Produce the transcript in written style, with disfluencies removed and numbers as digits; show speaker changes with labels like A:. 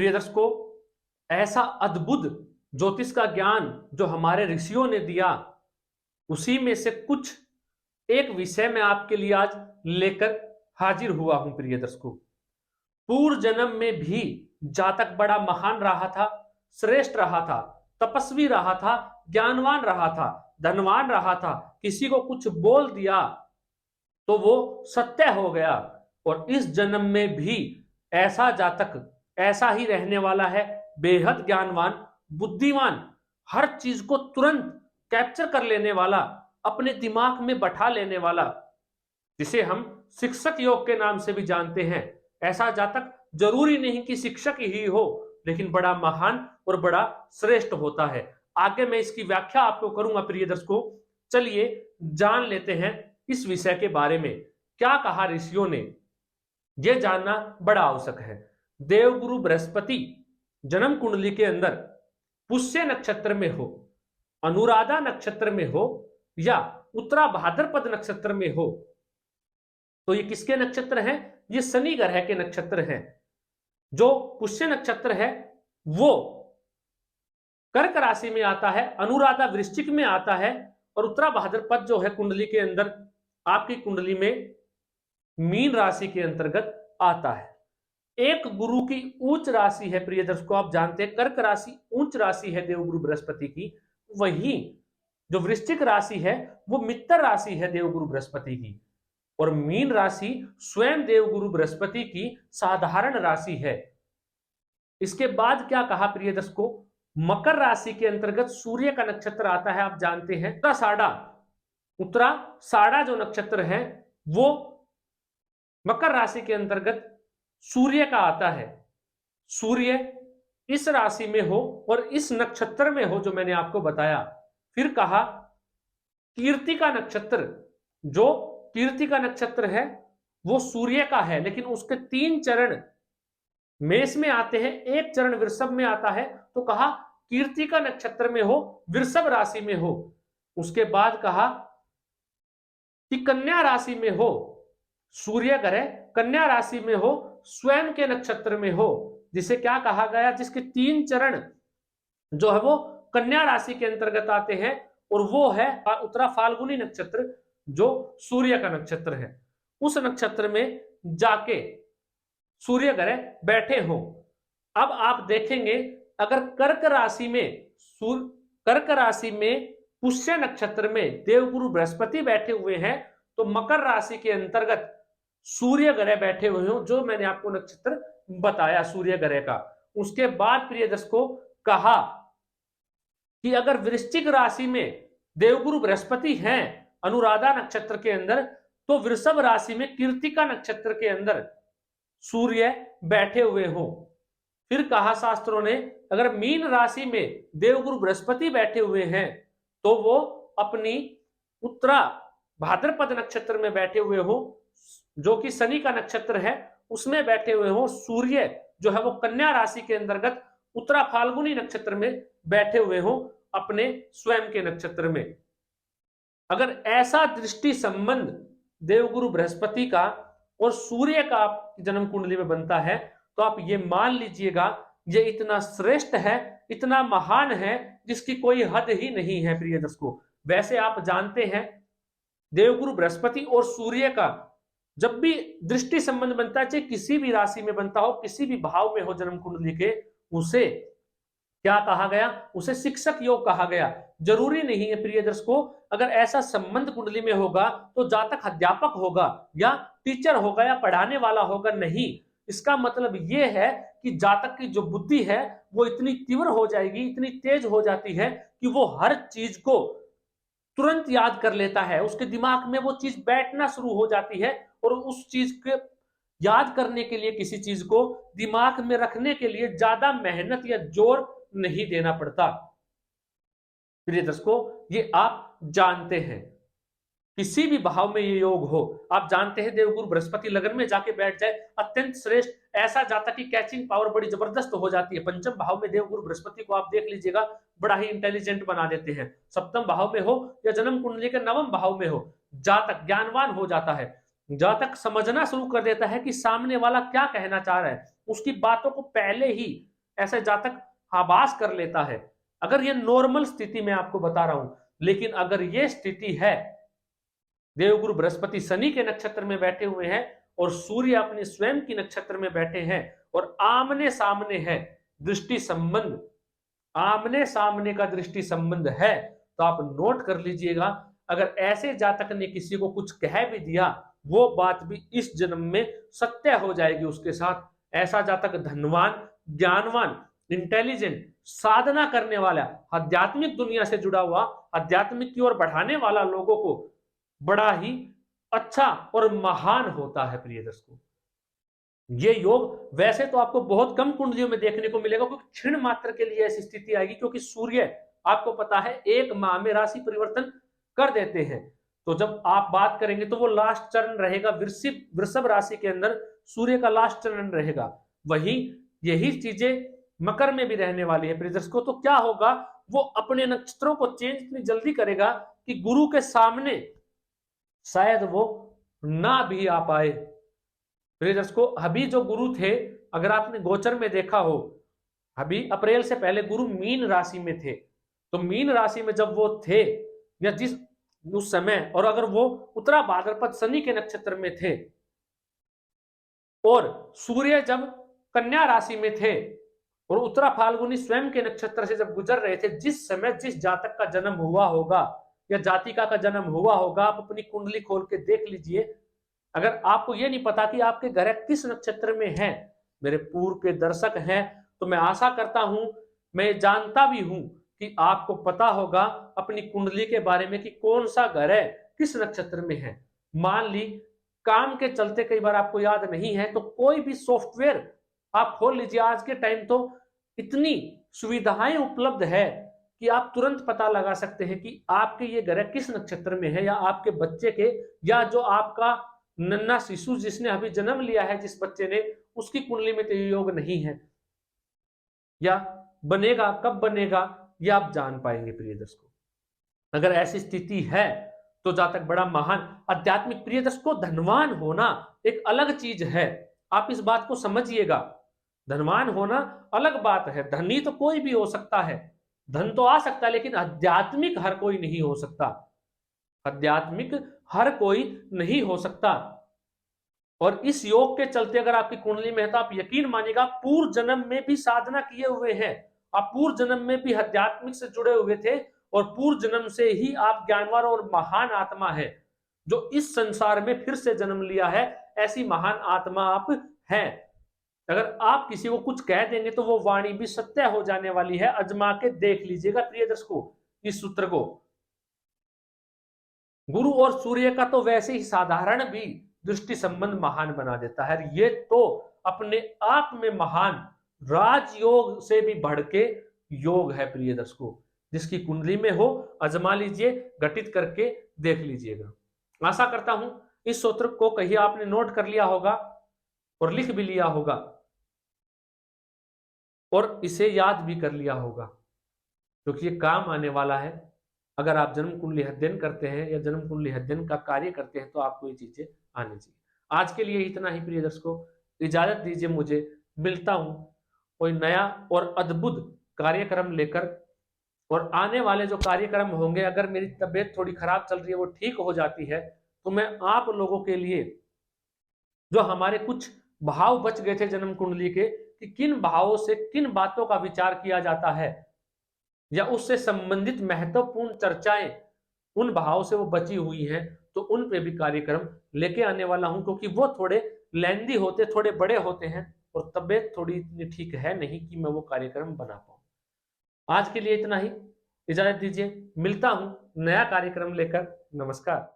A: प्रिय दर्शकों, ऐसा अद्भुत ज्योतिष का ज्ञान जो हमारे ऋषियों ने दिया, उसी में से कुछ एक विषय मैं आपके लिए आज लेकर हाजिर हुआ हूं। प्रिय दर्शकों, पूर्व जन्म में भी जातक बड़ा महान रहा था, श्रेष्ठ रहा था, तपस्वी रहा था, ज्ञानवान रहा था, धनवान रहा था। किसी को कुछ बोल दिया तो वो सत्य हो गया। और इस जन्म में भी ऐसा जातक ऐसा ही रहने वाला है, बेहद ज्ञानवान, बुद्धिमान, हर चीज को तुरंत कैप्चर कर लेने वाला, अपने दिमाग में बैठा लेने वाला, जिसे हम शिक्षक योग के नाम से भी जानते हैं। ऐसा जातक जरूरी नहीं कि शिक्षक ही हो, लेकिन बड़ा महान और बड़ा श्रेष्ठ होता है। आगे मैं इसकी व्याख्या आपको करूंगा। प्रिय दर्शकों, चलिए जान लेते हैं इस विषय के बारे में। क्या कहा ऋषियों ने, यह जानना बड़ा आवश्यक है। देवगुरु बृहस्पति जन्म कुंडली के अंदर पुष्य नक्षत्र में हो, अनुराधा नक्षत्र में हो या उत्तरा भाद्रपद नक्षत्र में हो, तो ये किसके नक्षत्र हैं? ये शनि ग्रह के नक्षत्र हैं। जो पुष्य नक्षत्र है वो कर्क राशि में आता है, अनुराधा वृश्चिक में आता है, और उत्तरा भाद्रपद जो है कुंडली के अंदर आपकी कुंडली में मीन राशि के अंतर्गत आता है। एक गुरु की उच्च राशि है। प्रिय दर्शकों, आप जानते हैं कर्क राशि उच्च राशि है देवगुरु बृहस्पति की, वहीं जो वृश्चिक राशि है वो मित्र राशि है देवगुरु बृहस्पति की, और मीन राशि स्वयं देवगुरु बृहस्पति की साधारण राशि है। इसके बाद क्या कहा प्रिय दर्शकों, मकर राशि के अंतर्गत सूर्य का नक्षत्र आता है। आप जानते हैं उत्तरा साड़ा जो नक्षत्र है वो मकर राशि के अंतर्गत सूर्य का आता है। सूर्य इस राशि में हो और इस नक्षत्र में हो जो मैंने आपको बताया। फिर कहा कीर्ति का नक्षत्र, जो कीर्ति का नक्षत्र है वो सूर्य का है, लेकिन उसके 3 चरण मेष में आते हैं, 1 चरण वृषभ में आता है। तो कहा कीर्ति का नक्षत्र में हो, वृषभ राशि में हो। उसके बाद कहा कि कन्या राशि में हो, सूर्य ग्रह कन्या राशि में हो, स्वयं के नक्षत्र में हो, जिसे क्या कहा गया, जिसके 3 चरण जो है वो कन्या राशि के अंतर्गत आते हैं, और वो है उत्तरा फाल्गुनी नक्षत्र जो सूर्य का नक्षत्र है। उस नक्षत्र में जाके सूर्य ग्रह बैठे हो। अब आप देखेंगे, अगर कर्क राशि में पुष्य नक्षत्र में देवगुरु बृहस्पति बैठे हुए हैं, तो मकर राशि के अंतर्गत सूर्य ग्रह बैठे हुए हो, जो मैंने आपको नक्षत्र बताया सूर्य ग्रह का। उसके बाद प्रिय दर्शकों कहा कि अगर वृश्चिक राशि में देवगुरु बृहस्पति हैं अनुराधा नक्षत्र के अंदर, तो वृषभ राशि में कीर्तिका नक्षत्र के अंदर सूर्य बैठे हुए हो। फिर कहा शास्त्रों ने, अगर मीन राशि में देवगुरु बृहस्पति बैठे हुए हैं तो वो अपनी उत्तरा भाद्रपद नक्षत्र में बैठे हुए हो, जो कि शनि का नक्षत्र है, उसमें बैठे हुए हो। सूर्य जो है वो कन्या राशि के अंतर्गत उत्तरा फाल्गुनी नक्षत्र में बैठे हुए हो, अपने स्वयं के नक्षत्र में। अगर ऐसा दृष्टि संबंध देवगुरु बृहस्पति का और सूर्य का जन्म कुंडली में बनता है, तो आप ये मान लीजिएगा ये इतना श्रेष्ठ है, इतना महान है, जिसकी कोई हद ही नहीं है। प्रिय दर्शकों, वैसे आप जानते हैं देवगुरु बृहस्पति और सूर्य का जब भी दृष्टि संबंध बनता है, चाहे किसी भी राशि में बनता हो, किसी भी भाव में हो जन्म कुंडली के, उसे क्या कहा गया, उसे शिक्षक योग कहा गया। जरूरी नहीं है प्रिय दर्शकों, अगर ऐसा संबंध कुंडली में होगा तो जातक अध्यापक होगा या टीचर होगा या पढ़ाने वाला होगा, नहीं। इसका मतलब यह है कि जातक की जो बुद्धि है वो इतनी तीव्र हो जाएगी, इतनी तेज हो जाती है कि वो हर चीज को तुरंत याद कर लेता है, उसके दिमाग में वो चीज बैठना शुरू हो जाती है, और उस चीज के याद करने के लिए, किसी चीज को दिमाग में रखने के लिए ज्यादा मेहनत या जोर नहीं देना पड़ता। प्रिय दर्शकों, ये आप जानते हैं, किसी भी भाव में ये योग हो, आप जानते हैं देवगुरु बृहस्पति लगन में जाके बैठ जाए, अत्यंत श्रेष्ठ, ऐसा जातक की कैचिंग पावर बड़ी जबरदस्त हो जाती है। पंचम भाव में देवगुरु बृहस्पति को आप देख लीजिएगा, बड़ा ही इंटेलिजेंट बना देते हैं। सप्तम भाव में हो या जन्म कुंडली के 9वें भाव में हो, जातक ज्ञानवान हो जाता है। जातक समझना शुरू कर देता है कि सामने वाला क्या कहना चाह रहा है, उसकी बातों को पहले ही ऐसा जातक आभास कर लेता है। अगर ये नॉर्मल स्थिति में आपको बता रहा हूं, लेकिन अगर ये स्थिति है, देवगुरु बृहस्पति शनि के नक्षत्र में बैठे हुए हैं और सूर्य अपने स्वयं की नक्षत्र में बैठे हैं और आमने सामने है, दृष्टि संबंध, आमने सामने का दृष्टि संबंध है, तो आप नोट कर लीजिएगा, अगर ऐसे जातक ने किसी को कुछ कह भी दिया, वो बात भी इस जन्म में सत्य हो जाएगी उसके साथ। ऐसा जातक धनवान, ज्ञानवान, इंटेलिजेंट, साधना करने वाला, आध्यात्मिक दुनिया से जुड़ा हुआ, आध्यात्मिक की ओर बढ़ाने वाला लोगों को बड़ा ही अच्छा और महान होता है प्रिय दर्शकों। ये योग वैसे तो आपको बहुत कम कुंडलियों में देखने को मिलेगा, क्योंकि क्षण मात्र के लिए ऐसी स्थिति आएगी, क्योंकि सूर्य आपको पता है एक माह में राशि परिवर्तन कर देते हैं। तो जब आप बात करेंगे तो वो लास्ट चरण रहेगा वृषभ राशि के अंदर, सूर्य का लास्ट चरण रहेगा। वही यही चीजें मकर में भी रहने वाली है प्रिय दर्शकों। तो क्या होगा, वो अपने नक्षत्रों को चेंज इतनी जल्दी करेगा कि गुरु के सामने शायद वो ना भी आ पाए। प्रिय दर्शकों, अभी जो गुरु थे, अगर आपने गोचर में देखा हो, अभी अप्रैल से पहले गुरु मीन राशि में थे, तो मीन राशि में जब वो थे या जिस उस समय, और अगर वो उत्तरा भाद्रपद शनि के नक्षत्र में थे और सूर्य जब कन्या राशि में थे और उत्तरा फाल्गुनी स्वयं के नक्षत्र से जब गुजर रहे थे, जिस समय जिस जातक का जन्म हुआ होगा या जातिका का जन्म हुआ होगा, आप अपनी कुंडली खोल के देख लीजिए। अगर आपको यह नहीं पता कि आपके ग्रह किस नक्षत्र में है, मेरे पूर्व के दर्शक हैं, तो मैं आशा करता हूं, मैं जानता भी हूं कि आपको पता होगा अपनी कुंडली के बारे में कि कौन सा ग्रह किस नक्षत्र में है। मान ली काम के चलते कई बार आपको याद नहीं है, तो कोई भी सॉफ्टवेयर आप खोल लीजिए। आज के टाइम तो इतनी सुविधाएं उपलब्ध है कि आप तुरंत पता लगा सकते हैं कि आपके ये ग्रह किस नक्षत्र में है, या आपके बच्चे के, या जो आपका नन्हा शिशु जिसने अभी जन्म लिया है, जिस बच्चे ने, उसकी कुंडली में तो योग नहीं है, या बनेगा, कब बनेगा, ये आप जान पाएंगे प्रिय दर्शकों। अगर ऐसी स्थिति है तो जातक बड़ा महान आध्यात्मिक। प्रिय दर्शकों, धनवान होना एक अलग चीज है, आप इस बात को समझिएगा। धनवान होना अलग बात है, धनी तो कोई भी हो सकता है, धन तो आ सकता है, लेकिन आध्यात्मिक हर कोई नहीं हो सकता, आध्यात्मिक हर कोई नहीं हो सकता। और इस योग के चलते अगर आपकी कुंडली में है, तो आप यकीन मानिएगा पूर्व जन्म में भी साधना किए हुए हैं, आप पूर्व जन्म में भी आध्यात्मिक से जुड़े हुए थे, और पूर्व जन्म से ही आप ज्ञानवान और महान आत्मा है, जो इस संसार में फिर से जन्म लिया है। ऐसी महान आत्मा आप हैं। अगर आप किसी को कुछ कह देंगे तो वो वाणी भी सत्य हो जाने वाली है। अजमा के देख लीजिएगा प्रिय दर्शकों इस सूत्र को। गुरु और सूर्य का तो वैसे ही साधारण भी दृष्टि संबंध महान बना देता है। ये तो अपने आप में महान राजयोग से भी बढ़ के योग है प्रिय दर्शकों। जिसकी कुंडली में हो आजमा लीजिए, घटित करके देख लीजिएगा। आशा करता हूं इस सूत्र को कहीं आपने नोट कर लिया होगा और लिख भी लिया होगा और इसे याद भी कर लिया होगा, क्योंकि ये काम आने वाला है। अगर आप जन्म कुंडली अध्ययन करते हैं या जन्म कुंडली अध्ययन का कार्य करते हैं, तो आपको ये चीजें आनी चाहिए। आज के लिए इतना ही प्रिय दर्शकों, इजाजत दीजिए मुझे। मिलता हूं कोई नया और अद्भुत कार्यक्रम लेकर। और आने वाले जो कार्यक्रम होंगे, अगर मेरी तबीयत थोड़ी खराब चल रही है, वो ठीक हो जाती है, तो मैं आप लोगों के लिए जो हमारे कुछ भाव बच गए थे जन्म कुंडली के, कि किन भावों से किन बातों का विचार किया जाता है, या उससे संबंधित महत्वपूर्ण चर्चाएं उन भाव से वो बची हुई हैं, तो उन पे भी कार्यक्रम लेके आने वाला हूं, क्योंकि वो थोड़े लेंदी होते, थोड़े बड़े होते हैं, और तबीयत थोड़ी इतनी ठीक है नहीं कि मैं वो कार्यक्रम बना पाऊं। आज के लिए इतना ही, इजाजत दीजिए। मिलता हूं नया कार्यक्रम लेकर। नमस्कार।